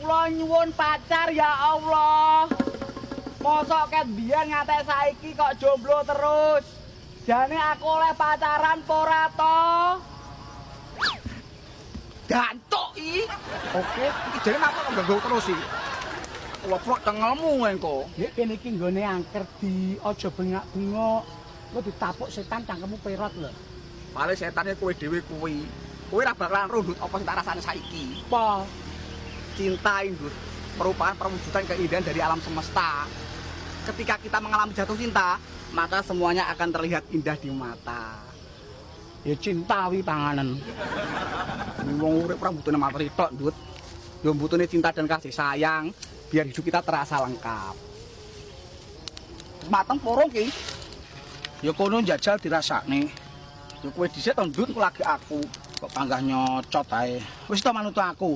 kula nyuwun pacar ya Allah. Mosok ket biyen ngantek saiki kok jomblo terus. Jane aku oleh pacaran ora to? Gantuk i. Oke, Iki jane apa kok ganggu terus iki? Woprok cengelmu engko. nek kene iki nggone angker di aja bengak-bengok. Kowe ditapuk setan cangkemmu perot lho. Paling setane kowe dhewe kuwi. Kowe ora bakalan rundut apa sing tak rasane saiki. Apa? Cinta Indut merupakan perwujudan keindahan dari alam semesta. Ketika kita mengalami jatuh cinta, maka semuanya akan terlihat indah di mata. Ya cinta wi panganan. Wong urip ora butuhne materi tok, Ndut. Yo butuhne cinta dan kasih sayang biar hidup kita terasa lengkap. Mateng porong ki. Ya kono njajal dirasakne. Ya kowe dhisik to, Ndut, ku lagi aku. Kok panggah nyocot ae. Wis to manut aku.